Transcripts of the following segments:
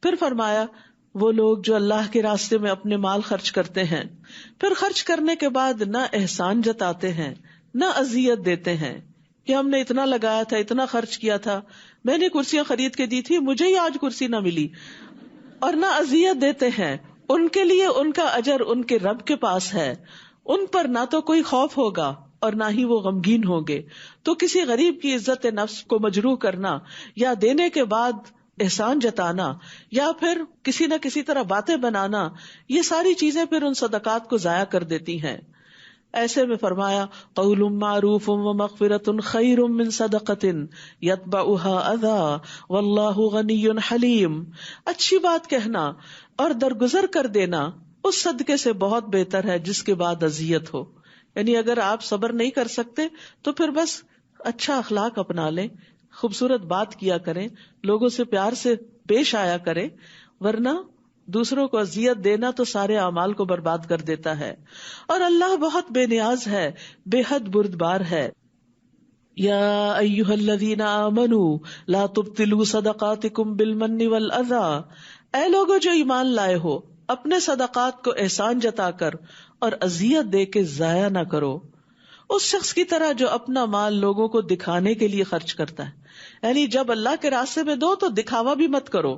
پھر فرمایا وہ لوگ جو اللہ کے راستے میں اپنے مال خرچ کرتے ہیں، پھر خرچ کرنے کے بعد نہ احسان جتاتے ہیں نہ اذیت دیتے ہیں کہ ہم نے اتنا لگایا تھا، اتنا خرچ کیا تھا، میں نے کرسیاں خرید کے دی تھی، مجھے ہی آج کرسی نہ ملی، اور نہ اذیت دیتے ہیں. ان کے لیے ان کا اجر ان کے رب کے پاس ہے، ان پر نہ تو کوئی خوف ہوگا اور نہ ہی وہ غمگین ہوں گے. تو کسی غریب کی عزت نفس کو مجروح کرنا یا دینے کے بعد احسان جتانا یا پھر کسی نہ کسی طرح باتیں بنانا، یہ ساری چیزیں پھر ان صدقات کو ضائع کر دیتی ہیں. ایسے میں فرمایا قول معروف ومغفرۃ خیر من صدقۃ یتبعها اذی واللہ غنی حلیم. اچھی بات کہنا اور درگزر کر دینا اس صدقے سے بہت بہتر ہے جس کے بعد اذیت ہو. یعنی اگر آپ صبر نہیں کر سکتے تو پھر بس اچھا اخلاق اپنا لیں، خوبصورت بات کیا کریں، لوگوں سے پیار سے پیش آیا کریں، ورنہ دوسروں کو اذیت دینا تو سارے اعمال کو برباد کر دیتا ہے. اور اللہ بہت بے نیاز ہے، بے حد بردبار ہے. یا ایھا الذین آمنوا لا تبطلوا صدقاتکم بالمن والاذی. اے لوگو جو ایمان لائے ہو، اپنے صدقات کو احسان جتا کر اور اذیت دے کے ضائع نہ کرو. اس شخص کی طرح جو اپنا مال لوگوں کو دکھانے کے لیے خرچ کرتا ہے. یعنی جب اللہ کے راستے میں دو تو دکھاوا بھی مت کرو.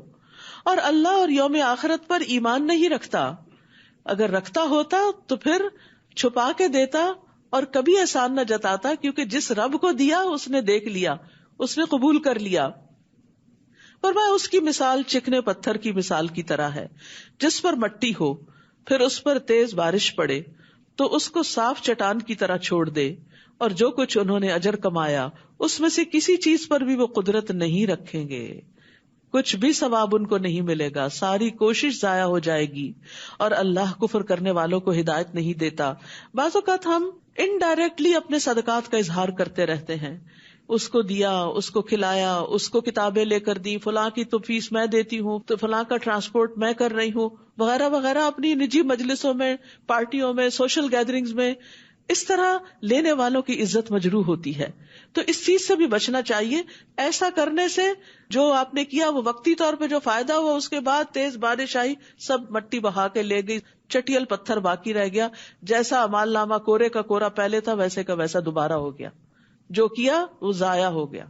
اور اللہ اور یوم آخرت پر ایمان نہیں رکھتا. اگر رکھتا ہوتا تو پھر چھپا کے دیتا اور کبھی احسان نہ جتاتا، کیونکہ جس رب کو دیا اس نے دیکھ لیا، اس نے قبول کر لیا. فرمایا اس کی مثال چکنے پتھر کی مثال کی طرح ہے، جس پر مٹی ہو پھر اس پر تیز بارش پڑے تو اس کو صاف چٹان کی طرح چھوڑ دے، اور جو کچھ انہوں نے اجر کمایا اس میں سے کسی چیز پر بھی وہ قدرت نہیں رکھیں گے، کچھ بھی ثواب ان کو نہیں ملے گا، ساری کوشش ضائع ہو جائے گی. اور اللہ کفر کرنے والوں کو ہدایت نہیں دیتا. بعض اوقات ہم انڈائریکٹلی اپنے صدقات کا اظہار کرتے رہتے ہیں، اس کو دیا، اس کو کھلایا، اس کو کتابیں لے کر دی، فلاں کی تو فیس میں دیتی ہوں، تو فلاں کا ٹرانسپورٹ میں کر رہی ہوں، وغیرہ وغیرہ. اپنی نجی مجلسوں میں، پارٹیوں میں، سوشل گیدرنگز میں اس طرح لینے والوں کی عزت مجروح ہوتی ہے. تو اس چیز سے بھی بچنا چاہیے. ایسا کرنے سے جو آپ نے کیا وہ وقتی طور پہ جو فائدہ ہوا، اس کے بعد تیز بارش آئی، سب مٹی بہا کے لے گئی، چٹیل پتھر باقی رہ گیا. جیسا اعمال نامہ کورے کا کورا پہلے تھا ویسے کا ویسا دوبارہ ہو گیا، جو کیا وہ ضائع ہو گیا.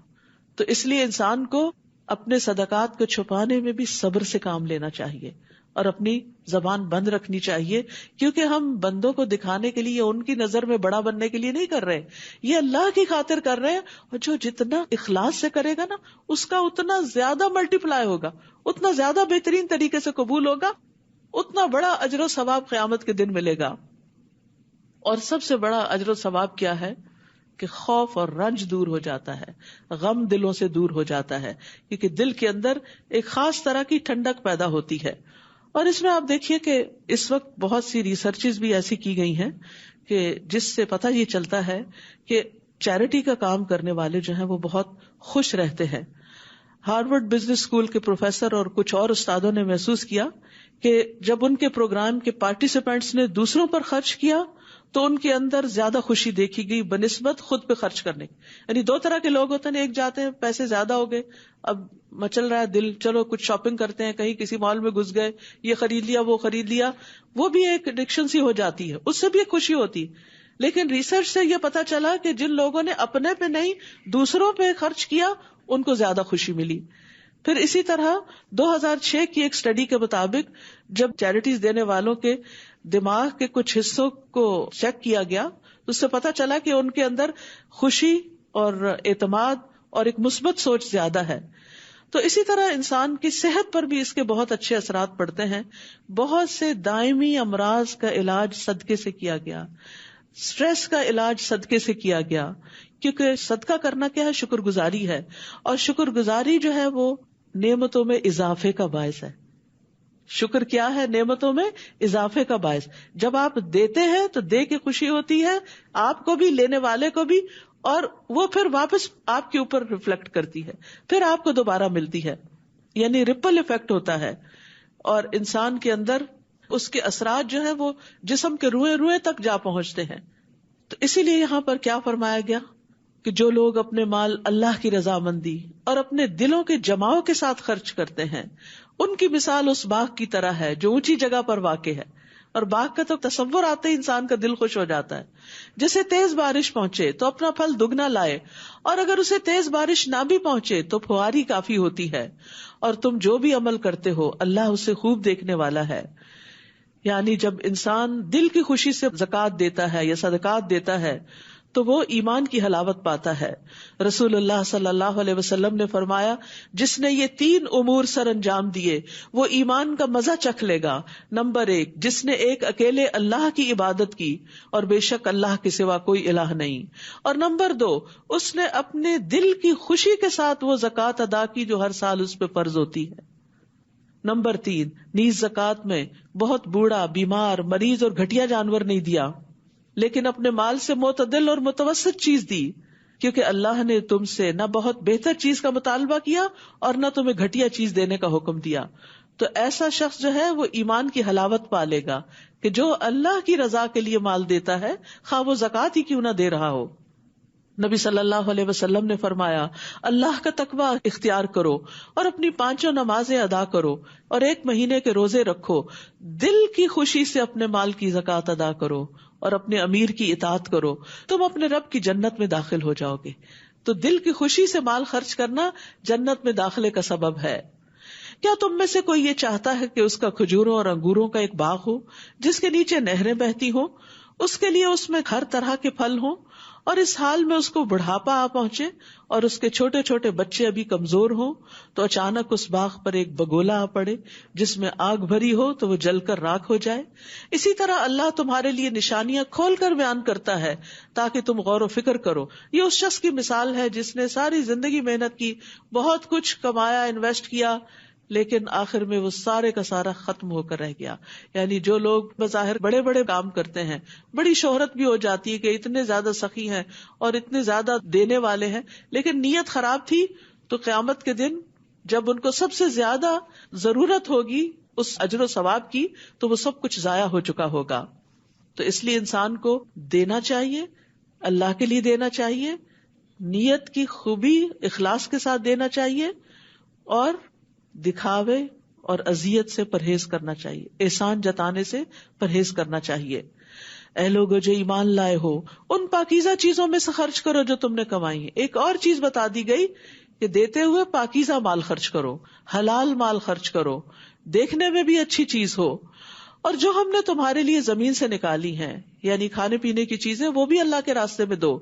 تو اس لیے انسان کو اپنے صدقات کو چھپانے میں بھی صبر سے کام لینا چاہیے اور اپنی زبان بند رکھنی چاہیے، کیونکہ ہم بندوں کو دکھانے کے لیے، ان کی نظر میں بڑا بننے کے لیے نہیں کر رہے، یہ اللہ کی خاطر کر رہے ہیں. اور جو جتنا اخلاص سے کرے گا نا، اس کا اتنا زیادہ ملٹی پلائی ہوگا، اتنا زیادہ بہترین طریقے سے قبول ہوگا، اتنا بڑا اجر و ثواب قیامت کے دن ملے گا. اور سب سے بڑا اجر و ثواب کیا ہے کہ خوف اور رنج دور ہو جاتا ہے، غم دلوں سے دور ہو جاتا ہے، کیونکہ دل کے اندر ایک خاص طرح کی ٹھنڈک پیدا ہوتی ہے. اور اس میں آپ دیکھیے کہ اس وقت بہت سی ریسرچز بھی ایسی کی گئی ہیں کہ جس سے پتہ یہ چلتا ہے کہ چیریٹی کا کام کرنے والے جو ہیں وہ بہت خوش رہتے ہیں. ہارورڈ بزنس اسکول کے پروفیسر اور کچھ اور استادوں نے محسوس کیا کہ جب ان کے پروگرام کے پارٹیسپینٹس نے دوسروں پر خرچ کیا تو ان کے اندر زیادہ خوشی دیکھی گئی بنسبت خود پہ خرچ کرنے. یعنی دو طرح کے لوگ ہوتے ہیں، ایک جاتے ہیں پیسے زیادہ ہو گئے، اب مچل رہا ہے دل، چلو کچھ شاپنگ کرتے ہیں، کہیں کسی مال میں گھس گئے، یہ خرید لیا وہ خرید لیا، وہ بھی ایک ایڈکشن سی ہو جاتی ہے، اس سے بھی ایک خوشی ہوتی. لیکن ریسرچ سے یہ پتا چلا کہ جن لوگوں نے اپنے پہ نہیں دوسروں پہ خرچ کیا ان کو زیادہ خوشی ملی. پھر اسی طرح 2006 کی ایک اسٹڈی کے مطابق جب چیریٹیز دینے والوں کے دماغ کے کچھ حصوں کو چیک کیا گیا تو اس سے پتا چلا کہ ان کے اندر خوشی اور اعتماد اور ایک مثبت سوچ زیادہ ہے. تو اسی طرح انسان کی صحت پر بھی اس کے بہت اچھے اثرات پڑتے ہیں. بہت سے دائمی امراض کا علاج صدقے سے کیا گیا، اسٹریس کا علاج صدقے سے کیا گیا، کیونکہ صدقہ کرنا کیا ہے؟ شکر گزاری ہے، اور شکر گزاری جو ہے وہ نعمتوں میں اضافے کا باعث ہے. شکر کیا ہے؟ نعمتوں میں اضافے کا باعث. جب آپ دیتے ہیں تو دے کے خوشی ہوتی ہے آپ کو بھی، لینے والے کو بھی، اور وہ پھر واپس آپ کے اوپر ریفلیکٹ کرتی ہے، پھر آپ کو دوبارہ ملتی ہے. یعنی ریپل ایفیکٹ ہوتا ہے، اور انسان کے اندر اس کے اثرات جو ہیں وہ جسم کے روئے روئے تک جا پہنچتے ہیں. تو اسی لیے یہاں پر کیا فرمایا گیا کہ جو لوگ اپنے مال اللہ کی رضامندی اور اپنے دلوں کے جماؤ کے ساتھ خرچ کرتے ہیں، ان کی مثال اس باغ کی طرح ہے جو اونچی جگہ پر واقع ہے. اور باغ کا تو تصور آتے ہی انسان کا دل خوش ہو جاتا ہے. جسے تیز بارش پہنچے تو اپنا پھل دگنا لائے، اور اگر اسے تیز بارش نہ بھی پہنچے تو پھواری کافی ہوتی ہے. اور تم جو بھی عمل کرتے ہو اللہ اسے خوب دیکھنے والا ہے. یعنی جب انسان دل کی خوشی سے زکوٰۃ دیتا ہے یا صدقات دیتا ہے تو وہ ایمان کی حلاوت پاتا ہے. رسول اللہ صلی اللہ علیہ وسلم نے فرمایا، جس نے یہ 3 امور سر انجام دیے وہ ایمان کا مزہ چکھ لے گا. نمبر 1، جس نے ایک اکیلے اللہ کی عبادت کی اور بے شک اللہ کے سوا کوئی الہ نہیں. اور نمبر 2، اس نے اپنے دل کی خوشی کے ساتھ وہ زکوٰۃ ادا کی جو ہر سال اس پہ فرض ہوتی ہے. نمبر 3، نیز زکوٰۃ میں بہت بوڑھا، بیمار، مریض اور گھٹیا جانور نہیں دیا، لیکن اپنے مال سے معتدل اور متوسط چیز دی، کیونکہ اللہ نے تم سے نہ بہت بہتر چیز کا مطالبہ کیا اور نہ تمہیں گھٹیا چیز دینے کا حکم دیا. تو ایسا شخص جو ہے وہ ایمان کی حلاوت پا لے گا کہ جو اللہ کی رضا کے لیے مال دیتا ہے، خواہ وہ زکوٰۃ ہی کیوں نہ دے رہا ہو. نبی صلی اللہ علیہ وسلم نے فرمایا، اللہ کا تقوی اختیار کرو اور اپنی 5 نمازیں ادا کرو اور 1 مہینے کے روزے رکھو. دل کی خوشی سے اپنے مال کی زکوٰۃ ادا کرو اور اپنے امیر کی اطاعت کرو، تم اپنے رب کی جنت میں داخل ہو جاؤ گے. تو دل کی خوشی سے مال خرچ کرنا جنت میں داخلے کا سبب ہے. کیا تم میں سے کوئی یہ چاہتا ہے کہ اس کا کھجوروں اور انگوروں کا ایک باغ ہو جس کے نیچے نہریں بہتی ہوں، اس کے لیے اس میں ہر طرح کے پھل ہوں، اور اس حال میں اس کو بڑھاپا آ پہنچے اور اس کے چھوٹے چھوٹے بچے ابھی کمزور ہوں تو اچانک اس باغ پر ایک بگولا آ پڑے جس میں آگ بھری ہو تو وہ جل کر راکھ ہو جائے؟ اسی طرح اللہ تمہارے لیے نشانیاں کھول کر بیان کرتا ہے تاکہ تم غور و فکر کرو. یہ اس شخص کی مثال ہے جس نے ساری زندگی محنت کی، بہت کچھ کمایا، انویسٹ کیا، لیکن آخر میں وہ سارے کا سارا ختم ہو کر رہ گیا. یعنی جو لوگ بظاہر بڑے بڑے کام کرتے ہیں، بڑی شہرت بھی ہو جاتی ہے کہ اتنے زیادہ سخی ہیں اور اتنے زیادہ دینے والے ہیں، لیکن نیت خراب تھی، تو قیامت کے دن جب ان کو سب سے زیادہ ضرورت ہوگی اس اجر و ثواب کی تو وہ سب کچھ ضائع ہو چکا ہوگا. تو اس لیے انسان کو دینا چاہیے، اللہ کے لیے دینا چاہیے، نیت کی خوبی اخلاص کے ساتھ دینا چاہیے، اور دکھاوے اور اذیت سے پرہیز کرنا چاہیے، احسان جتانے سے پرہیز کرنا چاہیے. اے لوگو جو ایمان لائے ہو، ان پاکیزہ چیزوں میں سے خرچ کرو جو تم نے کمائی ہیں. ایک اور چیز بتا دی گئی کہ دیتے ہوئے پاکیزہ مال خرچ کرو، حلال مال خرچ کرو، دیکھنے میں بھی اچھی چیز ہو. اور جو ہم نے تمہارے لیے زمین سے نکالی ہیں، یعنی کھانے پینے کی چیزیں، وہ بھی اللہ کے راستے میں دو.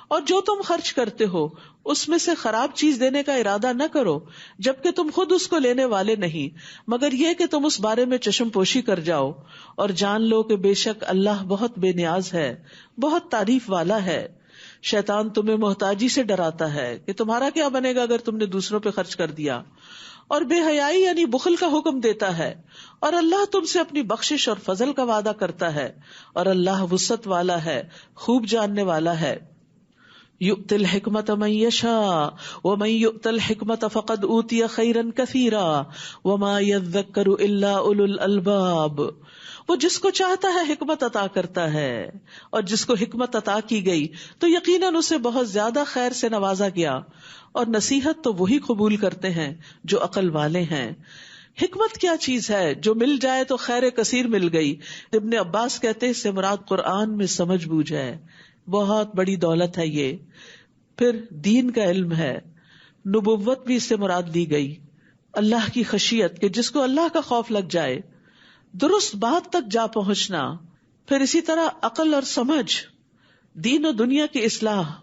اور جو تم خرچ کرتے ہو اس میں سے خراب چیز دینے کا ارادہ نہ کرو جبکہ تم خود اس کو لینے والے نہیں، مگر یہ کہ تم اس بارے میں چشم پوشی کر جاؤ. اور جان لو کہ بے شک اللہ بہت بے نیاز ہے، بہت تعریف والا ہے. شیطان تمہیں محتاجی سے ڈراتا ہے کہ تمہارا کیا بنے گا اگر تم نے دوسروں پہ خرچ کر دیا، اور بے حیائی یعنی بخل کا حکم دیتا ہے. اور اللہ تم سے اپنی بخشش اور فضل کا وعدہ کرتا ہے، اور اللہ وسعت والا ہے، خوب جاننے والا ہے. یؤتی الحکمت من یشاء ومن یؤت الحکمت فقد اوتی خیرا کثیرا وما یذکر الا اولو الالباب. وہ جس کو چاہتا ہے حکمت عطا کرتا ہے، اور جس کو حکمت عطا کی گئی تو یقیناً اسے بہت زیادہ خیر سے نوازا گیا، اور نصیحت تو وہی قبول کرتے ہیں جو عقل والے ہیں. حکمت کیا چیز ہے؟ جو مل جائے تو خیر کثیر مل گئی. ابن عباس کہتے ہیں اس سے مراد قرآن میں سمجھ بوجھ ہے، بہت بڑی دولت ہے یہ. پھر دین کا علم ہے، نبوت بھی اس سے مراد لی گئی، اللہ کی خشیت کہ جس کو اللہ کا خوف لگ جائے، درست بات تک جا پہنچنا. پھر اسی طرح عقل اور سمجھ، دین و دنیا کی اصلاح،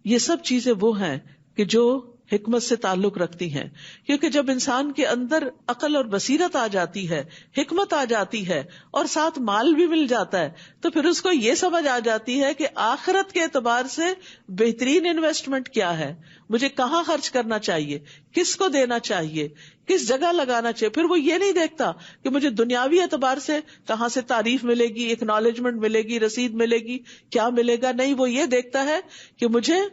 یہ سب چیزیں وہ ہیں کہ جو حکمت سے تعلق رکھتی ہیں. کیونکہ جب انسان کے اندر عقل اور بصیرت آ جاتی ہے، حکمت آ جاتی ہے، اور ساتھ مال بھی مل جاتا ہے، تو پھر اس کو یہ سمجھ آ جاتی ہے کہ آخرت کے اعتبار سے بہترین انویسٹمنٹ کیا ہے، مجھے کہاں خرچ کرنا چاہیے، کس کو دینا چاہیے، کس جگہ لگانا چاہیے. پھر وہ یہ نہیں دیکھتا کہ مجھے دنیاوی اعتبار سے کہاں سے تعریف ملے گی، اکنالجمنٹ ملے گی، رسید ملے گی، کیا ملے گا. نہیں، وہ یہ دیکھتا ہے کہ مجھے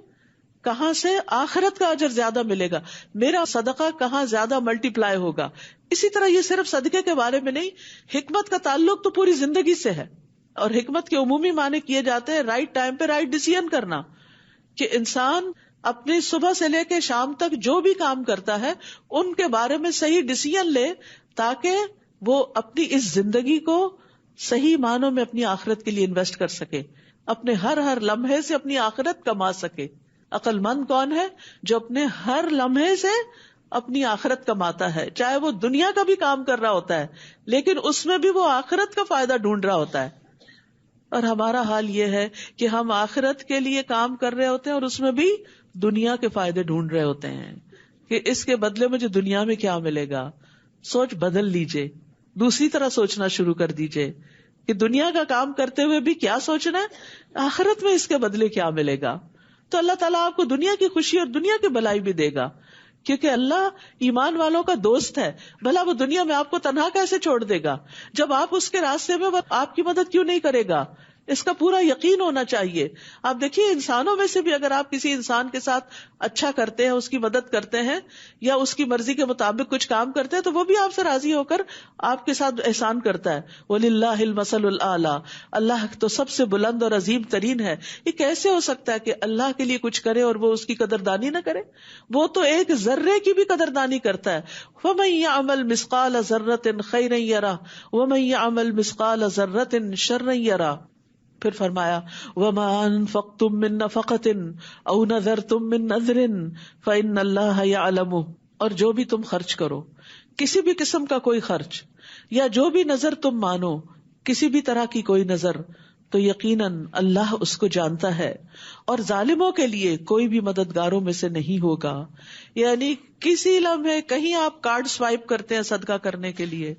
کہاں سے آخرت کا اجر زیادہ ملے گا، میرا صدقہ کہاں زیادہ ملٹی پلائی ہوگا. اسی طرح یہ صرف صدقے کے بارے میں نہیں، حکمت کا تعلق تو پوری زندگی سے ہے. اور حکمت کے عمومی معنی کیے جاتے ہیں رائٹ ٹائم پہ رائٹ ڈیسیژن کرنا، کہ انسان اپنی صبح سے لے کے شام تک جو بھی کام کرتا ہے ان کے بارے میں صحیح ڈیسیژن لے، تاکہ وہ اپنی اس زندگی کو صحیح معنوں میں اپنی آخرت کے لیے انویسٹ کر سکے، اپنے ہر لمحے سے اپنی آخرت کما سکے. عقل مند کون ہے؟ جو اپنے ہر لمحے سے اپنی آخرت کماتا ہے، چاہے وہ دنیا کا بھی کام کر رہا ہوتا ہے لیکن اس میں بھی وہ آخرت کا فائدہ ڈھونڈ رہا ہوتا ہے. اور ہمارا حال یہ ہے کہ ہم آخرت کے لیے کام کر رہے ہوتے ہیں اور اس میں بھی دنیا کے فائدے ڈھونڈ رہے ہوتے ہیں کہ اس کے بدلے مجھے دنیا میں کیا ملے گا. سوچ بدل لیجئے، دوسری طرح سوچنا شروع کر دیجئے کہ دنیا کا کام کرتے ہوئے بھی کیا سوچنا ہے، آخرت میں اس کے بدلے کیا ملے گا. تو اللہ تعالیٰ آپ کو دنیا کی خوشی اور دنیا کی بھلائی بھی دے گا، کیونکہ اللہ ایمان والوں کا دوست ہے. بھلا وہ دنیا میں آپ کو تنہا کیسے چھوڑ دے گا؟ جب آپ اس کے راستے میں، وہ آپ کی مدد کیوں نہیں کرے گا؟ اس کا پورا یقین ہونا چاہیے. آپ دیکھیے انسانوں میں سے بھی اگر آپ کسی انسان کے ساتھ اچھا کرتے ہیں، اس کی مدد کرتے ہیں یا اس کی مرضی کے مطابق کچھ کام کرتے ہیں، تو وہ بھی آپ سے راضی ہو کر آپ کے ساتھ احسان کرتا ہے. وَلِلَّهِ الْمَثَلُ الْأَعْلَى، اللہ تو سب سے بلند اور عظیم ترین ہے. یہ کیسے ہو سکتا ہے کہ اللہ کے لیے کچھ کرے اور وہ اس کی قدردانی نہ کرے؟ وہ تو ایک ذرے کی بھی قدردانی کرتا ہے. وَمَن يَعْمَلْ مِثْقَالَ ذَرَّةٍ خَيْرًا يَرَهُ وَمَن يَعْمَلْ مِثْقَالَ ذَرَّةٍ شَرًّا يَرَهُ. پھر فرمایا وَمَا أَنفَقْتُم مِّن نَّفَقَةٍ أَوْ نَذَرْتُم مِّن نَّذْرٍ فَإِنَّ اللَّهَ يَعْلَمُهُ. اور جو بھی تم خرچ کرو، کسی بھی قسم کا کوئی خرچ یا جو بھی نظر تم مانو، کسی بھی طرح کی کوئی نظر، تو یقیناً اللہ اس کو جانتا ہے اور ظالموں کے لیے کوئی بھی مددگاروں میں سے نہیں ہوگا. یعنی کسی لمحے کہیں آپ کارڈ سوائپ کرتے ہیں صدقہ کرنے کے لیے،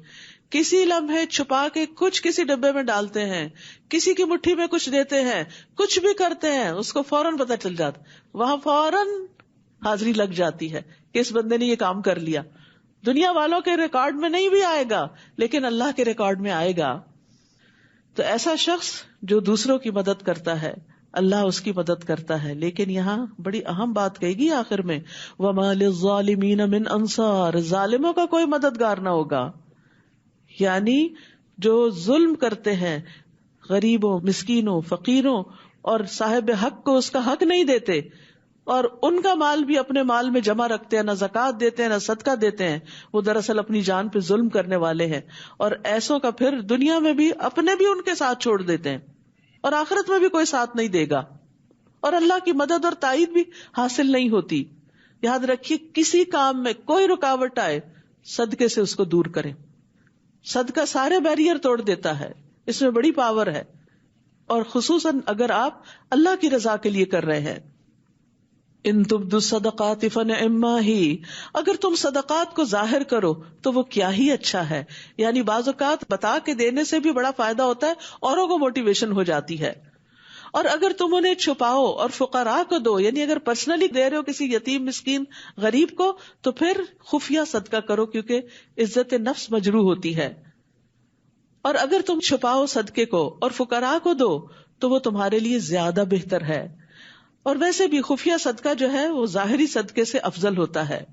کسی لمحے چھپا کے کچھ کسی ڈبے میں ڈالتے ہیں، کسی کی مٹھی میں کچھ دیتے ہیں، کچھ بھی کرتے ہیں، اس کو فوراً پتہ چل جاتا، وہاں فوراً حاضری لگ جاتی ہے کہ اس بندے نے یہ کام کر لیا. دنیا والوں کے ریکارڈ میں نہیں بھی آئے گا لیکن اللہ کے ریکارڈ میں آئے گا. تو ایسا شخص جو دوسروں کی مدد کرتا ہے، اللہ اس کی مدد کرتا ہے. لیکن یہاں بڑی اہم بات کہے گی آخر میں، وَمَا لِلظَّالِمِينَ مِنْ أَنصَارٍ، ظالموں کا کوئی مددگار نہ ہوگا. یعنی جو ظلم کرتے ہیں، غریبوں، مسکینوں، فقیروں اور صاحب حق کو اس کا حق نہیں دیتے اور ان کا مال بھی اپنے مال میں جمع رکھتے ہیں، نہ زکوٰۃ دیتے ہیں نہ صدقہ دیتے ہیں، وہ دراصل اپنی جان پہ ظلم کرنے والے ہیں. اور ایسوں کا پھر دنیا میں بھی اپنے بھی ان کے ساتھ چھوڑ دیتے ہیں اور آخرت میں بھی کوئی ساتھ نہیں دے گا اور اللہ کی مدد اور تائید بھی حاصل نہیں ہوتی. یاد رکھیے کسی کام میں کوئی رکاوٹ آئے، صدقے سے اس کو دور کریں. صدقہ سارے بیریئر توڑ دیتا ہے، اس میں بڑی پاور ہے، اور خصوصاً اگر آپ اللہ کی رضا کے لیے کر رہے ہیں. ان تبدوا الصدقات فنعما ہی، اگر تم صدقات کو ظاہر کرو تو وہ کیا ہی اچھا ہے. یعنی بعض اوقات بتا کے دینے سے بھی بڑا فائدہ ہوتا ہے، اوروں کو موٹیویشن ہو جاتی ہے. اور اگر تم انہیں چھپاؤ اور فقراء کو دو، یعنی اگر پرسنلی دے رہے ہو کسی یتیم، مسکین، غریب کو، تو پھر خفیہ صدقہ کرو کیونکہ عزت نفس مجروح ہوتی ہے. اور اگر تم چھپاؤ صدقے کو اور فقراء کو دو تو وہ تمہارے لیے زیادہ بہتر ہے. اور ویسے بھی خفیہ صدقہ جو ہے وہ ظاہری صدقے سے افضل ہوتا ہے،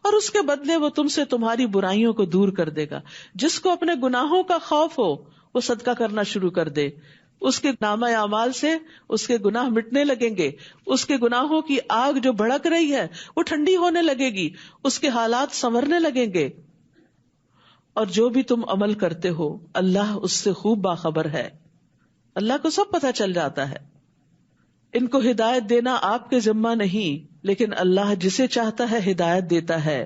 اور اس کے بدلے وہ تم سے تمہاری برائیوں کو دور کر دے گا. جس کو اپنے گناہوں کا خوف ہو وہ صدقہ کرنا شروع کر دے، اس کے نامہ اعمال سے اس کے گناہ مٹنے لگیں گے، اس کے گناہوں کی آگ جو بھڑک رہی ہے وہ ٹھنڈی ہونے لگے گی، اس کے حالات سنورنے لگیں گے. اور جو بھی تم عمل کرتے ہو اللہ اس سے خوب باخبر ہے، اللہ کو سب پتہ چل جاتا ہے. ان کو ہدایت دینا آپ کے ذمہ نہیں، لیکن اللہ جسے چاہتا ہے ہدایت دیتا ہے.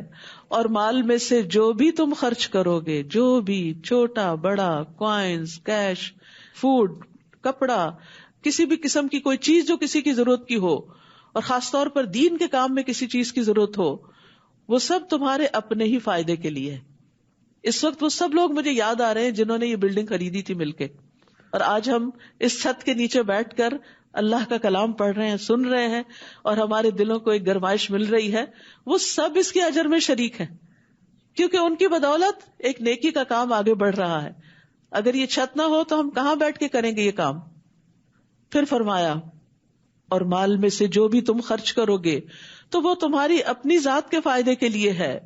اور مال میں سے جو بھی تم خرچ کرو گے، جو بھی چھوٹا بڑا، کوائنز، کیش، فوڈ، کپڑا، کسی بھی قسم کی کوئی چیز جو کسی کی ضرورت کی ہو، اور خاص طور پر دین کے کام میں کسی چیز کی ضرورت ہو، وہ سب تمہارے اپنے ہی فائدے کے لیے. اس وقت وہ سب لوگ مجھے یاد آ رہے ہیں جنہوں نے یہ بلڈنگ خریدی تھی مل کے، اور آج ہم اس چھت کے نیچے بیٹھ کر اللہ کا کلام پڑھ رہے ہیں، سن رہے ہیں، اور ہمارے دلوں کو ایک گرمائش مل رہی ہے. وہ سب اس کے اجر میں شریک ہیں کیونکہ ان کی بدولت ایک نیکی کا کام آگے بڑھ رہا ہے. اگر یہ چھت نہ ہو تو ہم کہاں بیٹھ کے کریں گے یہ کام. پھر فرمایا اور مال میں سے جو بھی تم خرچ کرو گے تو وہ تمہاری اپنی ذات کے فائدے کے لیے ہے.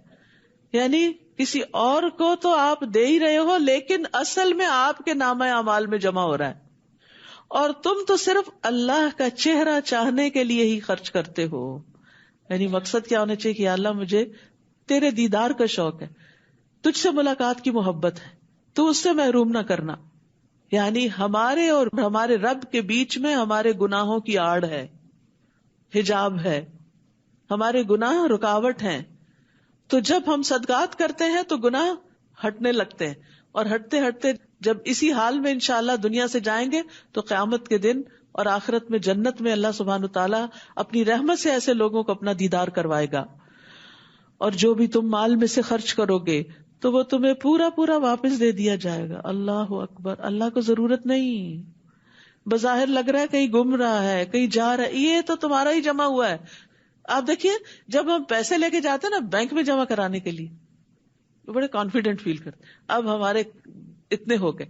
یعنی کسی اور کو تو آپ دے ہی رہے ہو لیکن اصل میں آپ کے نامہ اعمال میں جمع ہو رہا ہے. اور تم تو صرف اللہ کا چہرہ چاہنے کے لیے ہی خرچ کرتے ہو. یعنی مقصد کیا ہونا چاہیے کہ یا اللہ مجھے تیرے دیدار کا شوق ہے، تجھ سے ملاقات کی محبت ہے، تو اس سے محروم نہ کرنا. یعنی ہمارے اور ہمارے رب کے بیچ میں ہمارے گناہوں کی آڑ ہے، حجاب ہے، ہمارے گناہ رکاوٹ ہیں. تو جب ہم صدقات کرتے ہیں تو گناہ ہٹنے لگتے ہیں، اور ہٹتے ہٹتے جب اسی حال میں انشاءاللہ دنیا سے جائیں گے تو قیامت کے دن اور آخرت میں جنت میں اللہ سبحانہ وتعالیٰ اپنی رحمت سے ایسے لوگوں کو اپنا دیدار کروائے گا. اور جو بھی تم مال میں سے خرچ کرو گے تو وہ تمہیں پورا پورا واپس دے دیا جائے گا. اللہ اکبر. اللہ کو ضرورت نہیں، بظاہر لگ رہا ہے کہیں گم رہا ہے، کہیں جا رہا ہے، یہ تو تمہارا ہی جمع ہوا ہے. آپ دیکھیے جب ہم پیسے لے کے جاتے ہیں نا بینک میں جمع کرانے کے لیے، بڑے کانفیڈنٹ فیل کرتے ہیں اب ہمارے اتنے ہو گئے.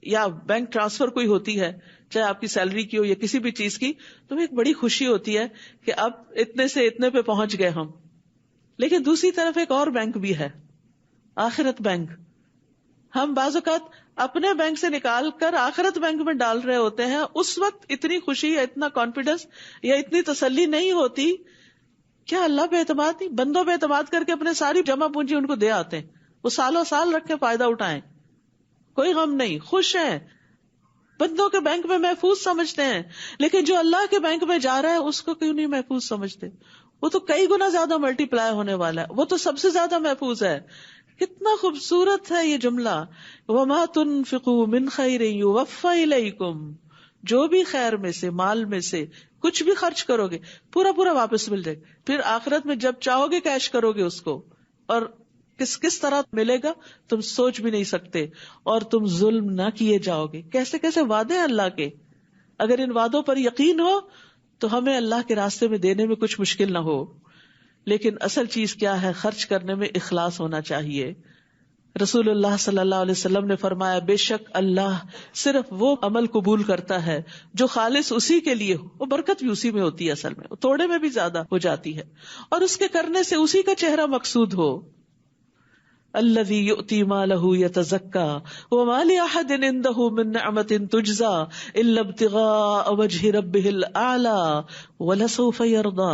یا بینک ٹرانسفر کوئی ہوتی ہے، چاہے آپ کی سیلری کی ہو یا کسی بھی چیز کی، تو ایک بڑی خوشی ہوتی ہے کہ اب اتنے سے اتنے پہ پہنچ گئے ہم. لیکن دوسری طرف ایک اور بینک بھی ہے، آخرت بینک. ہم بعض اوقات اپنے بینک سے نکال کر آخرت بینک میں ڈال رہے ہوتے ہیں، اس وقت اتنی خوشی یا اتنا کانفیڈنس یا اتنی تسلی نہیں ہوتی. کیا اللہ پہ اعتماد نہیں؟ بندوں پہ اعتماد کر کے اپنے ساری جمع پونجی ان کو دے آتے ہیں، وہ سالوں سال رکھ کے فائدہ اٹھائیں، کوئی غم نہیں، خوش ہیں، بندوں کے بینک میں محفوظ سمجھتے ہیں. لیکن جو اللہ کے بینک میں جا رہا ہے اس کو کیوں نہیں محفوظ سمجھتے؟ وہ تو کئی گنا زیادہ ملٹی پلائی ہونے والا ہے، وہ تو سب سے زیادہ محفوظ ہے. کتنا خوبصورت ہے یہ جملہ، وَمَا تُنْفِقُوا مِنْ خَيْرٍ يُوَفَّ إِلَيْكُمْ. جو بھی خیر میں سے، مال میں سے کچھ بھی خرچ کرو گے پورا پورا واپس مل جائے گا. پھر آخرت میں جب چاہو گے کیش کرو گے اس کو، اور کس طرح ملے گا تم سوچ بھی نہیں سکتے. اور تم ظلم نہ کیے جاؤ گے. کیسے کیسے وعدے ہیں اللہ کے، اگر ان وعدوں پر یقین ہو تو ہمیں اللہ کے راستے میں دینے میں کچھ مشکل نہ ہو. لیکن اصل چیز کیا ہے؟ خرچ کرنے میں اخلاص ہونا چاہیے. رسول اللہ صلی اللہ علیہ وسلم نے فرمایا بے شک اللہ صرف وہ عمل قبول کرتا ہے جو خالص اسی کے لیے ہو. وہ برکت بھی اسی میں ہوتی ہے، اصل میں تھوڑے میں بھی زیادہ ہو جاتی ہے، اور اس کے کرنے سے اسی کا چہرہ مقصود ہو. الذی یؤتی مالہ یتزکا وما لأحد عنده من نعمۃ تجزا الا ابتغاء وجہ ربہ الاعلی ولسوف یرضی.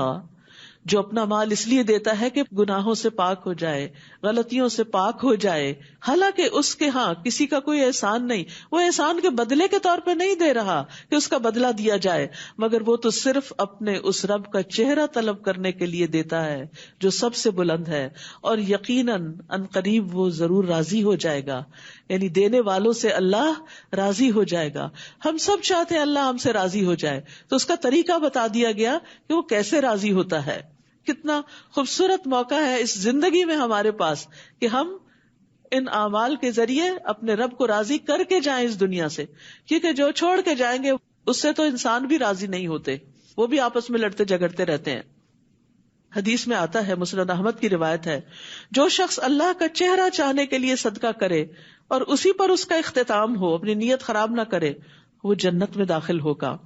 جو اپنا مال اس لیے دیتا ہے کہ گناہوں سے پاک ہو جائے، غلطیوں سے پاک ہو جائے، حالانکہ اس کے ہاں کسی کا کوئی احسان نہیں، وہ احسان کے بدلے کے طور پہ نہیں دے رہا کہ اس کا بدلہ دیا جائے، مگر وہ تو صرف اپنے اس رب کا چہرہ طلب کرنے کے لیے دیتا ہے جو سب سے بلند ہے، اور یقیناً ان قریب وہ ضرور راضی ہو جائے گا. یعنی دینے والوں سے اللہ راضی ہو جائے گا. ہم سب چاہتے ہیں اللہ ہم سے راضی ہو جائے، تو اس کا طریقہ بتا دیا گیا کہ وہ کیسے راضی ہوتا ہے. کتنا خوبصورت موقع ہے اس زندگی میں ہمارے پاس کہ ہم ان اعمال کے ذریعے اپنے رب کو راضی کر کے جائیں اس دنیا سے. کیونکہ جو چھوڑ کے جائیں گے اس سے تو انسان بھی راضی نہیں ہوتے، وہ بھی آپس میں لڑتے جھگڑتے رہتے ہیں. حدیث میں آتا ہے، مسند احمد کی روایت ہے، جو شخص اللہ کا چہرہ چاہنے کے لیے صدقہ کرے اور اسی پر اس کا اختتام ہو، اپنی نیت خراب نہ کرے، وہ جنت میں داخل ہوگا.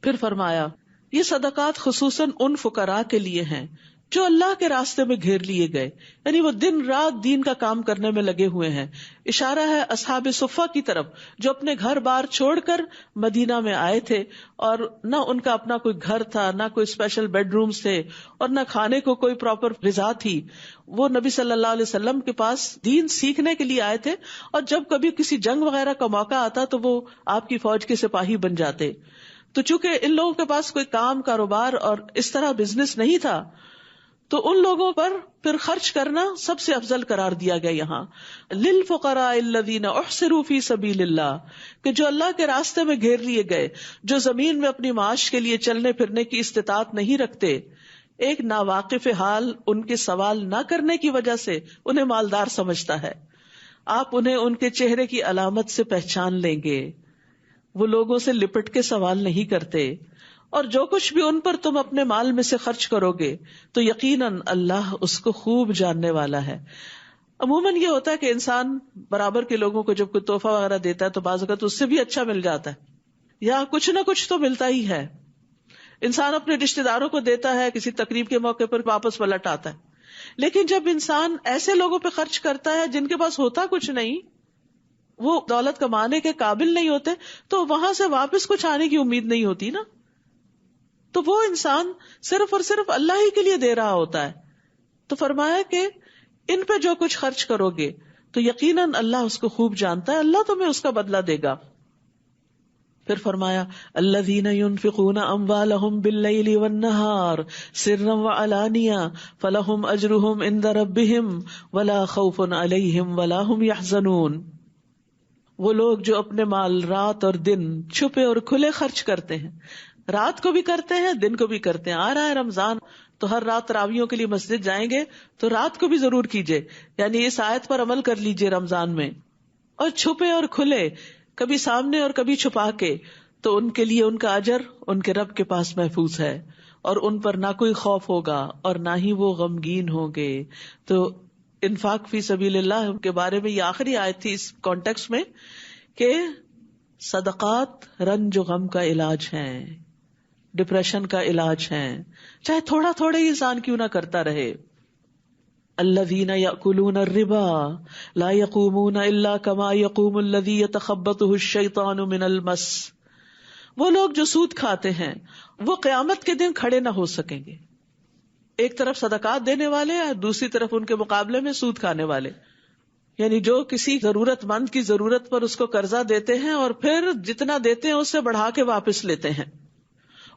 پھر فرمایا یہ صدقات خصوصاً ان فقراء کے لیے ہیں جو اللہ کے راستے میں گھیر لیے گئے، یعنی وہ دن رات دین کا کام کرنے میں لگے ہوئے ہیں. اشارہ ہے اصحاب صفہ کی طرف جو اپنے گھر بار چھوڑ کر مدینہ میں آئے تھے، اور نہ ان کا اپنا کوئی گھر تھا، نہ کوئی اسپیشل بیڈ رومز تھے، اور نہ کھانے کو کوئی پراپر غذا تھی. وہ نبی صلی اللہ علیہ وسلم کے پاس دین سیکھنے کے لیے آئے تھے، اور جب کبھی کسی جنگ وغیرہ کا موقع آتا تو وہ آپ کی فوج کے سپاہی بن جاتے. تو چونکہ ان لوگوں کے پاس کوئی کام، کاروبار اور اس طرح بزنس نہیں تھا، تو ان لوگوں پر پھر خرچ کرنا سب سے افضل قرار دیا گیا. یہاں للفقراء الذین احصروا فی سبیل اللہ، کہ جو اللہ کے راستے میں گھیر لیے گئے، جو زمین میں اپنی معاش کے لیے چلنے پھرنے کی استطاعت نہیں رکھتے. ایک ناواقف حال ان کے سوال نہ کرنے کی وجہ سے انہیں مالدار سمجھتا ہے. آپ انہیں ان کے چہرے کی علامت سے پہچان لیں گے. وہ لوگوں سے لپٹ کے سوال نہیں کرتے، اور جو کچھ بھی ان پر تم اپنے مال میں سے خرچ کرو گے تو یقیناً اللہ اس کو خوب جاننے والا ہے. عموماً یہ ہوتا ہے کہ انسان برابر کے لوگوں کو جب کوئی تحفہ وغیرہ دیتا ہے تو بعض اوقات اس سے بھی اچھا مل جاتا ہے، یا کچھ نہ کچھ تو ملتا ہی ہے. انسان اپنے رشتے داروں کو دیتا ہے، کسی تقریب کے موقع پر واپس پلٹ آتا ہے. لیکن جب انسان ایسے لوگوں پہ خرچ کرتا ہے جن کے پاس ہوتا کچھ نہیں، وہ دولت کمانے کے قابل نہیں ہوتے تو وہاں سے واپس کچھ آنے کی امید نہیں ہوتی نا. تو وہ انسان صرف اور صرف اللہ ہی کے لیے دے رہا ہوتا ہے. تو فرمایا کہ ان پہ جو کچھ خرچ کرو گے تو یقیناً اللہ اس کو خوب جانتا ہے, اللہ تمہیں اس کا بدلہ دے گا. پھر فرمایا الذین ينفقون اموالهم باللیل والنہار سرا وعلانیہ فلہم اجرہم عند ربہم ولا خوف علیہم ولا ہم یحزنون. وہ لوگ جو اپنے مال رات اور دن چھپے اور کھلے خرچ کرتے ہیں, رات کو بھی کرتے ہیں دن کو بھی کرتے ہیں. آ رہا ہے رمضان تو ہر رات تراویحوں کے لیے مسجد جائیں گے تو رات کو بھی ضرور کیجئے, یعنی اس آیت پر عمل کر لیجئے رمضان میں. اور چھپے اور کھلے, کبھی سامنے اور کبھی چھپا کے, تو ان کے لیے ان کا اجر ان کے رب کے پاس محفوظ ہے اور ان پر نہ کوئی خوف ہوگا اور نہ ہی وہ غمگین ہوں گے. تو انفاق فی سبیل اللہ کے بارے میں یہ آخری آیت تھی اس کانٹیکسٹ میں کہ صدقات رنج و غم کا علاج ہیں, ڈپریشن کا علاج ہیں, چاہے تھوڑا تھوڑا ہی انسان کیوں نہ کرتا رہے. الذین یأکلون الربا لا یقومون الا کما یقوم الذی یتخبطہ الشیطان من المس. وہ لوگ جو سود کھاتے ہیں وہ قیامت کے دن کھڑے نہ ہو سکیں گے. ایک طرف صدقات دینے والے اور دوسری طرف ان کے مقابلے میں سود کھانے والے, یعنی جو کسی ضرورت مند کی ضرورت پر اس کو قرضہ دیتے ہیں اور پھر جتنا دیتے ہیں اس سے بڑھا کے واپس لیتے ہیں,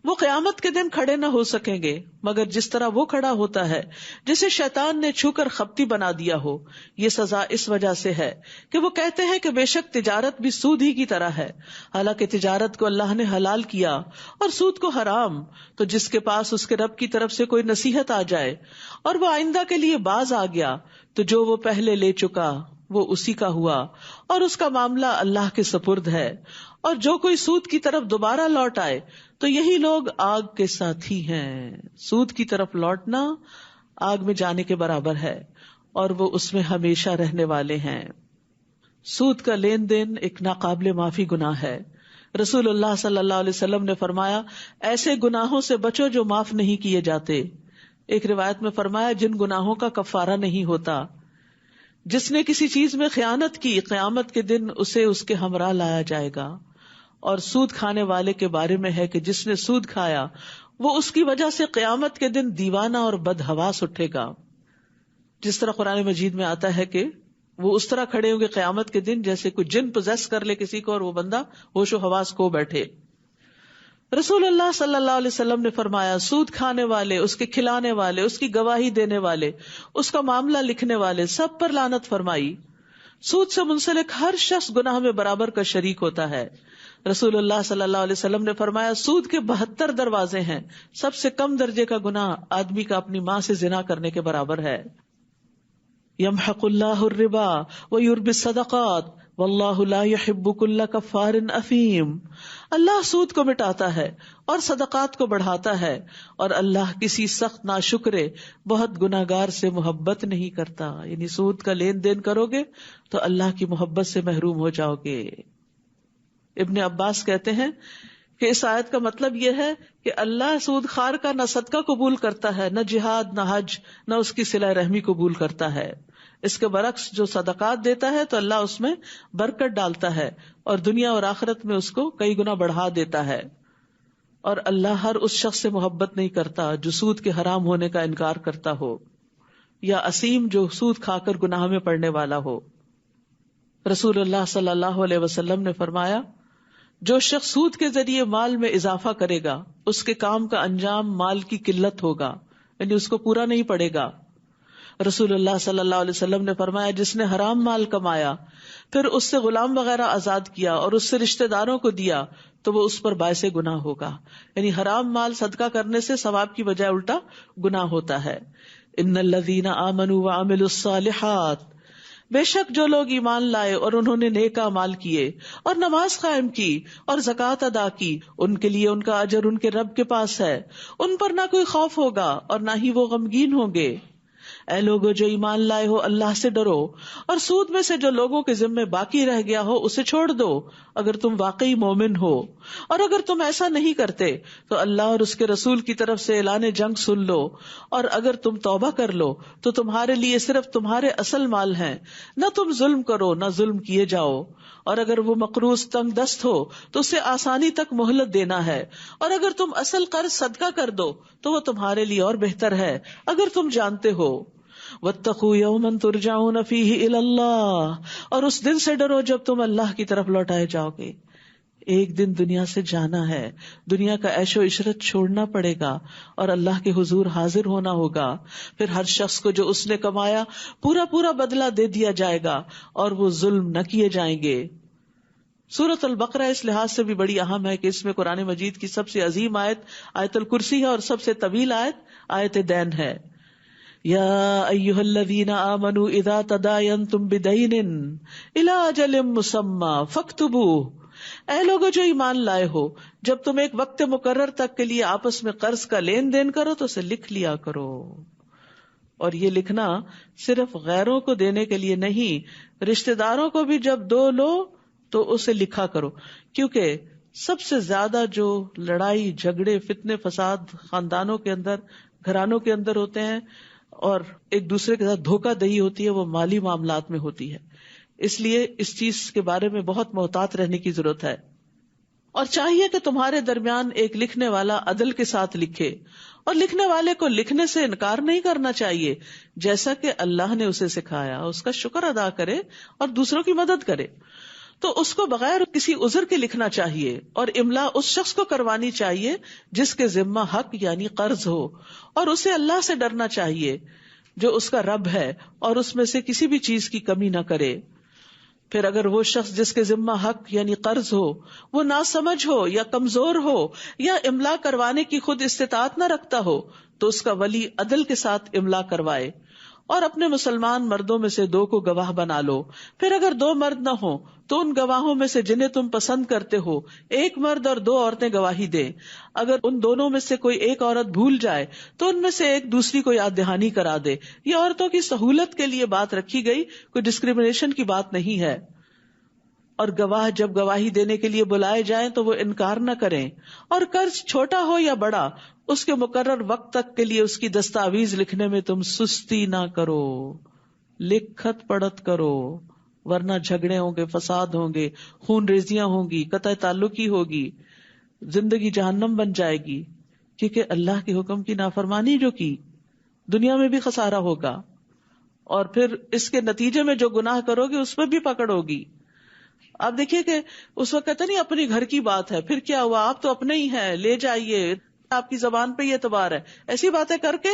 وہ قیامت کے دن کھڑے نہ ہو سکیں گے مگر جس طرح وہ کھڑا ہوتا ہے جسے شیطان نے چھو کر خپتی بنا دیا ہو. یہ سزا اس وجہ سے ہے کہ وہ کہتے ہیں کہ بے شک تجارت بھی سود ہی کی طرح ہے, حالانکہ تجارت کو اللہ نے حلال کیا اور سود کو حرام. تو جس کے پاس اس کے رب کی طرف سے کوئی نصیحت آ جائے اور وہ آئندہ کے لیے باز آ گیا تو جو وہ پہلے لے چکا وہ اسی کا ہوا اور اس کا معاملہ اللہ کے سپرد ہے. اور جو کوئی سود کی طرف دوبارہ لوٹ آئے تو یہی لوگ آگ کے ساتھی ہیں. سود کی طرف لوٹنا آگ میں جانے کے برابر ہے اور وہ اس میں ہمیشہ رہنے والے ہیں. سود کا لین دین ایک ناقابل معافی گناہ ہے. رسول اللہ صلی اللہ علیہ وسلم نے فرمایا ایسے گناہوں سے بچو جو معاف نہیں کیے جاتے. ایک روایت میں فرمایا جن گناہوں کا کفارہ نہیں ہوتا. جس نے کسی چیز میں خیانت کی قیامت کے دن اسے اس کے ہمراہ لایا جائے گا. اور سود کھانے والے کے بارے میں ہے کہ جس نے سود کھایا وہ اس کی وجہ سے قیامت کے دن دیوانہ اور بدحواس اٹھے گا. جس طرح قرآن مجید میں آتا ہے کہ وہ اس طرح کھڑے ہوں گے قیامت کے دن جیسے کوئی جن پوزیس کر لے کسی کو اور وہ بندہ ہوش و حواس کھو بیٹھے. رسول اللہ صلی اللہ علیہ وسلم نے فرمایا سود کھانے والے, اس کے کھلانے والے, اس کی گواہی دینے والے, اس کا معاملہ لکھنے والے سب پر لعنت فرمائی. سود سے منسلک ہر شخص گناہ میں برابر کا شریک ہوتا ہے. رسول اللہ صلی اللہ علیہ وسلم نے فرمایا سود کے 72 دروازے ہیں, سب سے کم درجے کا گناہ آدمی کا اپنی ماں سے زنا کرنے کے برابر ہے. یمحق اللہ الربا ویربی الصدقات واللہ لا يحب كل کفار اثیم. اللہ سود کو مٹاتا ہے اور صدقات کو بڑھاتا ہے اور اللہ کسی سخت ناشکرے بہت گناہگار سے محبت نہیں کرتا. یعنی سود کا لین دین کرو گے تو اللہ کی محبت سے محروم ہو جاؤ گے. ابن عباس کہتے ہیں کہ اس آیت کا مطلب یہ ہے کہ اللہ سود خار کا نہ صدقہ قبول کرتا ہے, نہ جہاد, نہ حج, نہ اس کی صلہ رحمی قبول کرتا ہے. اس کے برعکس جو صدقات دیتا ہے تو اللہ اس میں برکت ڈالتا ہے اور دنیا اور آخرت میں اس کو کئی گنا بڑھا دیتا ہے. اور اللہ ہر اس شخص سے محبت نہیں کرتا جو سود کے حرام ہونے کا انکار کرتا ہو یا اسیم جو سود کھا کر گناہ میں پڑنے والا ہو. رسول اللہ صلی اللہ علیہ وسلم نے فرمایا جو شخص سود کے ذریعے مال میں اضافہ کرے گا اس کے کام کا انجام مال کی قلت ہوگا, یعنی اس کو پورا نہیں پڑے گا. رسول اللہ صلی اللہ علیہ وسلم نے فرمایا جس نے حرام مال کمایا پھر اس سے غلام وغیرہ آزاد کیا اور اس سے رشتہ داروں کو دیا تو وہ اس پر باعث گناہ ہوگا. یعنی حرام مال صدقہ کرنے سے ثواب کی بجائے الٹا گناہ ہوتا ہے. ان الذین آمنوا وعملوا الصالحات, بے شک جو لوگ ایمان لائے اور انہوں نے نیک اعمال کیے اور نماز قائم کی اور زکوٰۃ ادا کی ان کے لیے ان کا اجر ان کے رب کے پاس ہے, ان پر نہ کوئی خوف ہوگا اور نہ ہی وہ غمگین ہوں گے. اے لوگو جو ایمان لائے ہو اللہ سے ڈرو اور سود میں سے جو لوگوں کے ذمے باقی رہ گیا ہو اسے چھوڑ دو اگر تم واقعی مومن ہو، اور اگر تم ایسا نہیں کرتے تو اللہ اور اس کے رسول کی طرف سے اعلان جنگ سن لو، اور اگر تم توبہ کر لو تو تمہارے لیے صرف تمہارے اصل مال ہیں، نہ تم ظلم کرو نہ ظلم کیے جاؤ، اور اگر وہ مقروض تنگ دست ہو تو اسے آسانی تک مہلت دینا ہے، اور اگر تم اصل قرض صدقہ کر دو تو وہ تمہارے لیے اور بہتر ہے اگر تم جانتے ہو۔ واتقوا یوما ترجعون فیہ الی اللہ، اور اس دن سے ڈرو جب تم اللہ کی طرف لوٹائے جاؤ گے۔ ایک دن دنیا سے جانا ہے، دنیا کا عیش و عشرت چھوڑنا پڑے گا اور اللہ کے حضور حاضر ہونا ہوگا، پھر ہر شخص کو جو اس نے کمایا پورا پورا بدلہ دے دیا جائے گا اور وہ ظلم نہ کیے جائیں گے۔ سورۃ البقرہ اس لحاظ سے بھی بڑی اہم ہے کہ اس میں قرآن مجید کی سب سے عظیم آیت آیت الکرسی ہے اور سب سے طویل آیت آیت دین ہے۔ یا ایھا الذین آمنوا اذا تداینتم بدین الی اجل مسمی فاکتبوہ، اے لوگو جو ایمان لائے ہو جب تم ایک وقت مقرر تک کے لیے آپس میں قرض کا لین دین کرو تو اسے لکھ لیا کرو۔ اور یہ لکھنا صرف غیروں کو دینے کے لیے نہیں، رشتہ داروں کو بھی جب دو لو تو اسے لکھا کرو، کیونکہ سب سے زیادہ جو لڑائی جھگڑے فتنے فساد خاندانوں کے اندر گھرانوں کے اندر ہوتے ہیں اور ایک دوسرے کے ساتھ دھوکہ دہی ہوتی ہے وہ مالی معاملات میں ہوتی ہے، اس لیے اس چیز کے بارے میں بہت محتاط رہنے کی ضرورت ہے۔ اور چاہیے کہ تمہارے درمیان ایک لکھنے والا عدل کے ساتھ لکھے، اور لکھنے والے کو لکھنے سے انکار نہیں کرنا چاہیے، جیسا کہ اللہ نے اسے سکھایا اس کا شکر ادا کرے اور دوسروں کی مدد کرے۔ تو اس کو بغیر کسی عذر کے لکھنا چاہیے، اور املا اس شخص کو کروانی چاہیے جس کے ذمہ حق یعنی قرض ہو، اور اسے اللہ سے ڈرنا چاہیے جو اس کا رب ہے اور اس میں سے کسی بھی چیز کی کمی نہ کرے۔ پھر اگر وہ شخص جس کے ذمہ حق یعنی قرض ہو وہ ناسمجھ ہو یا کمزور ہو یا املا کروانے کی خود استطاعت نہ رکھتا ہو تو اس کا ولی عدل کے ساتھ املا کروائے، اور اپنے مسلمان مردوں میں سے 2 کو گواہ بنا لو۔ پھر اگر 2 مرد نہ ہوں تو ان گواہوں میں سے جنہیں تم پسند کرتے ہو 1 مرد اور 2 عورتیں گواہی دیں۔ اگر ان دونوں میں سے کوئی ایک عورت بھول جائے تو ان میں سے ایک دوسری کو یاد دہانی کرا دے۔ یہ عورتوں کی سہولت کے لیے بات رکھی گئی، کوئی ڈسکریمنیشن کی بات نہیں ہے۔ اور گواہ جب گواہی دینے کے لیے بلائے جائیں تو وہ انکار نہ کریں، اور قرض چھوٹا ہو یا بڑا اس کے مقرر وقت تک کے لیے اس کی دستاویز لکھنے میں تم سستی نہ کرو، لکھت پڑھت کرو، ورنہ جھگڑے ہوں گے، فساد ہوں گے، خون ریزیاں ہوں گی، قطع تعلقی ہوگی، زندگی جہنم بن جائے گی، کیونکہ اللہ کے حکم کی نافرمانی جو کی دنیا میں بھی خسارہ ہوگا، اور پھر اس کے نتیجے میں جو گناہ کرو گے اس میں بھی پکڑ ہوگی۔ آپ دیکھیے کہ اس وقت کہتے نہیں اپنی گھر کی بات ہے، پھر کیا ہوا، آپ تو اپنے ہی ہیں، لے جائیے، آپ کی زبان پہ یہ اعتبار ہے، ایسی باتیں کر کے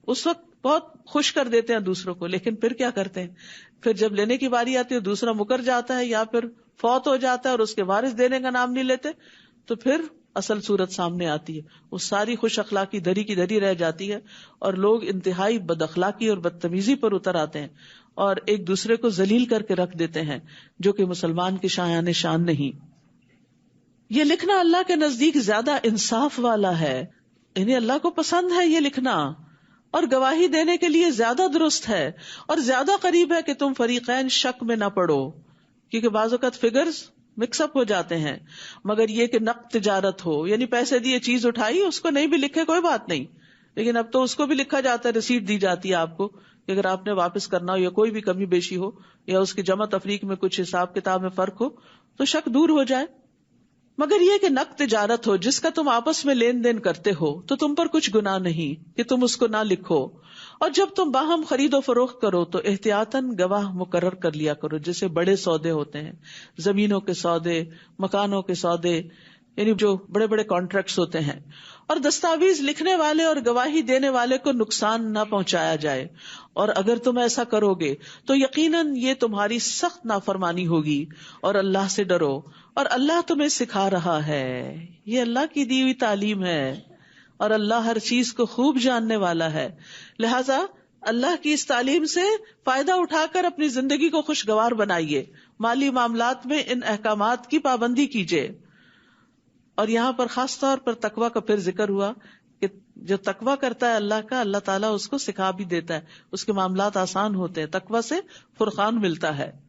اس وقت بہت خوش کر دیتے ہیں دوسروں کو، لیکن پھر کیا کرتے ہیں، پھر جب لینے کی باری آتی ہے دوسرا مکر جاتا ہے یا پھر فوت ہو جاتا ہے اور اس کے وارث دینے کا نام نہیں لیتے، تو پھر اصل صورت سامنے آتی ہے، وہ ساری خوش اخلاقی دری کی دری رہ جاتی ہے اور لوگ انتہائی بد اخلاقی اور بدتمیزی پر اتر آتے ہیں اور ایک دوسرے کو ذلیل کر کے رکھ دیتے ہیں، جو کہ مسلمان کی شایان شان نہیں۔ یہ لکھنا اللہ کے نزدیک زیادہ انصاف والا ہے، یعنی اللہ کو پسند ہے یہ لکھنا، اور گواہی دینے کے لیے زیادہ درست ہے اور زیادہ قریب ہے کہ تم فریقین شک میں نہ پڑو، کیونکہ بعض اوقات فگرز مکس اپ ہو جاتے ہیں۔ مگر یہ کہ نقد تجارت ہو، یعنی پیسے دیے چیز اٹھائی، اس کو نہیں بھی لکھے کوئی بات نہیں، لیکن اب تو اس کو بھی لکھا جاتا ہے، رسیٹ دی جاتی ہے آپ کو کہ اگر آپ نے واپس کرنا ہو یا کوئی بھی کمی بیشی ہو یا اس کی جمع تفریق میں کچھ حساب کتاب میں فرق ہو تو شک دور ہو جائے۔ مگر یہ کہ نقد تجارت ہو جس کا تم آپس میں لین دین کرتے ہو تو تم پر کچھ گناہ نہیں کہ تم اس کو نہ لکھو، اور جب تم باہم خرید و فروخت کرو تو احتیاطاً گواہ مقرر کر لیا کرو، جیسے بڑے سودے ہوتے ہیں، زمینوں کے سودے، مکانوں کے سودے، یعنی جو بڑے بڑے کانٹریکٹس ہوتے ہیں، اور دستاویز لکھنے والے اور گواہی دینے والے کو نقصان نہ پہنچایا جائے، اور اگر تم ایسا کرو گے تو یقیناً یہ تمہاری سخت نافرمانی ہوگی، اور اللہ سے ڈرو، اور اللہ تمہیں سکھا رہا ہے، یہ اللہ کی دی ہوئی تعلیم ہے، اور اللہ ہر چیز کو خوب جاننے والا ہے، لہذا اللہ کی اس تعلیم سے فائدہ اٹھا کر اپنی زندگی کو خوشگوار بنائیے، مالی معاملات میں ان احکامات کی پابندی کیجیے۔ اور یہاں پر خاص طور پر تقویٰ کا پھر ذکر ہوا کہ جو تقویٰ کرتا ہے اللہ کا، اللہ تعالیٰ اس کو سکھا بھی دیتا ہے، اس کے معاملات آسان ہوتے ہیں، تقویٰ سے فرقان ملتا ہے.